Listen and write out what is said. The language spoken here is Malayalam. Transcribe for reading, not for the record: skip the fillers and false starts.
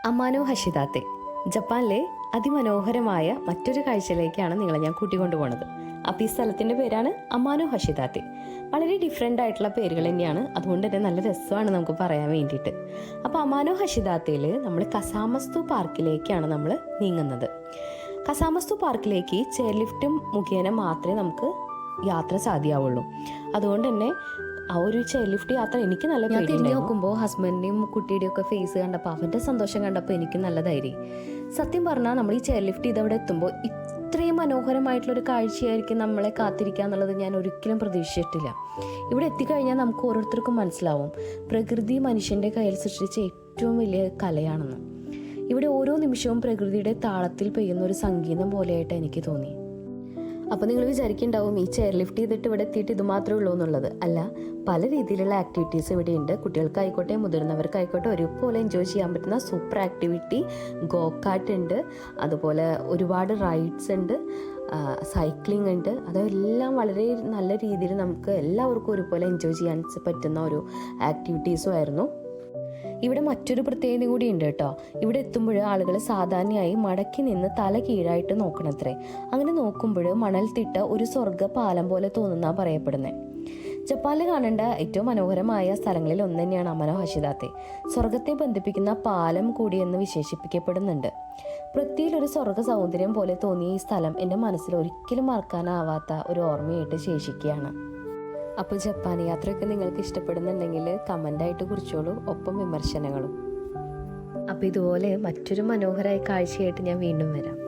അമാനോ ഹഷിദാത്തെ ജപ്പാനിലെ അതിമനോഹരമായ മറ്റൊരു കാഴ്ചയിലേക്കാണ് നിങ്ങളെ ഞാൻ കൂട്ടിക്കൊണ്ടുപോകുന്നത്. അപ്പോൾ ഈ സ്ഥലത്തിൻ്റെ പേരാണ് അമാനോ ഹഷിദാത്തെ. വളരെ ഡിഫറെൻ്റ് ആയിട്ടുള്ള പേരുകൾ തന്നെയാണ്, അതുകൊണ്ട് തന്നെ നല്ല രസമാണ് നമുക്ക് പറയാൻ വേണ്ടിയിട്ട്. അപ്പോൾ അമാനോ ഹഷിദാത്തയിൽ നമ്മൾ കസാമസ്തു പാർക്കിലേക്കാണ് നമ്മൾ നീങ്ങുന്നത്. കസാമസ്തു പാർക്കിലേക്ക് ചെയർ ലിഫ്റ്റ് മുഖേന മാത്രമേ നമുക്ക് യാത്ര സാധ്യമാവുള്ളൂ. അതുകൊണ്ട് തന്നെ ആ ഒരു ചെയർ ലിഫ്റ്റ് യാത്ര എനിക്ക് നല്ല പേടി. തിരിഞ്ഞു നോക്കുമ്പോൾ ഹസ്ബൻഡിൻ്റെയും കുട്ടിയുടെയും ഒക്കെ ഫേസ് കണ്ടപ്പോൾ അവരുടെ സന്തോഷം കണ്ടപ്പോൾ എനിക്ക് നല്ല ധൈര്യം. സത്യം പറഞ്ഞാൽ നമ്മൾ ഈ ചെയർ ലിഫ്റ്റ് ഇതവിടെ എത്തുമ്പോൾ ഇത്രയും മനോഹരമായിട്ടുള്ളൊരു കാഴ്ചയായിരിക്കും നമ്മളെ കാത്തിരിക്കുക എന്നുള്ളത് ഞാൻ ഒരിക്കലും പ്രതീക്ഷിച്ചിട്ടില്ല. ഇവിടെ എത്തിക്കഴിഞ്ഞാൽ നമുക്ക് ഓരോരുത്തർക്കും മനസ്സിലാവും പ്രകൃതി മനുഷ്യൻ്റെ കയ്യിൽ സൃഷ്ടിച്ച ഏറ്റവും വലിയ കലയാണെന്ന്. ഇവിടെ ഓരോ നിമിഷവും പ്രകൃതിയുടെ താളത്തിൽ പെയ്യുന്ന ഒരു സംഗീതം പോലെയായിട്ട് എനിക്ക് തോന്നി. അപ്പോൾ നിങ്ങൾ വിചാരിക്കുന്നുണ്ടാവും ഈ ചെയർ ലിഫ്റ്റ് ചെയ്തിട്ട് ഇവിടെ എത്തിയിട്ട് ഇത് മാത്രമേ ഉള്ളൂ എന്നുള്ളത്. അല്ല, പല രീതിയിലുള്ള ആക്ടിവിറ്റീസ് ഇവിടെ ഉണ്ട്. കുട്ടികൾക്കായിക്കോട്ടെ മുതിർന്നവർക്കായിക്കോട്ടെ ഒരുപോലെ എൻജോയ് ചെയ്യാൻ പറ്റുന്ന സൂപ്പർ ആക്ടിവിറ്റി ഗോകാർട്ട് ഉണ്ട്, അതുപോലെ ഒരുപാട് റൈഡ്സ് ഉണ്ട്, സൈക്ലിംഗ് ഉണ്ട്. അതെല്ലാം വളരെ നല്ല രീതിയിൽ നമുക്ക് എല്ലാവർക്കും ഒരുപോലെ എൻജോയ് ചെയ്യാൻ പറ്റുന്ന ഒരു ആക്ടിവിറ്റീസും ആയിരുന്നു. ഇവിടെ മറ്റൊരു പ്രത്യേകത കൂടി ഉണ്ട് കേട്ടോ. ഇവിടെ എത്തുമ്പോൾ ആളുകൾ സാധാരണയായി മടക്കി നിന്ന് തല കീഴായിട്ട് നോക്കണത്രേ. അങ്ങനെ നോക്കുമ്പോൾ മണൽത്തിട്ട ഒരു സ്വർഗ്ഗ പാലം പോലെ തോന്നുന്ന പറയപ്പെടുന്നത്. ജപ്പാനിൽ കാണേണ്ട ഏറ്റവും മനോഹരമായ സ്ഥലങ്ങളിൽ ഒന്ന് തന്നെയാണ് അമാനോ ഹഷിദാത്തെ. സ്വർഗത്തെ ബന്ധിപ്പിക്കുന്ന പാലം കൂടി എന്ന് വിശേഷിപ്പിക്കപ്പെടുന്നുണ്ട്. പൃഥ്വിയിലൊരു സ്വർഗ്ഗ സൗന്ദര്യം പോലെ തോന്നിയ ഈ സ്ഥലം എൻ്റെ മനസ്സിൽ ഒരിക്കലും മറക്കാനാവാത്ത ഒരു ഓർമ്മയായിട്ട് ശേഷിക്കുകയാണ്. അപ്പോൾ ജപ്പാൻ യാത്രയൊക്കെ നിങ്ങൾക്ക് ഇഷ്ടപ്പെടുന്നുണ്ടെങ്കിൽ കമൻ്റായിട്ട് കുറിച്ചോളൂ, ഒപ്പം വിമർശനങ്ങളും. അപ്പോൾ ഇതുപോലെ മറ്റൊരു മനോഹരമായ കാഴ്ചയായിട്ട് ഞാൻ വീണ്ടും വരാം.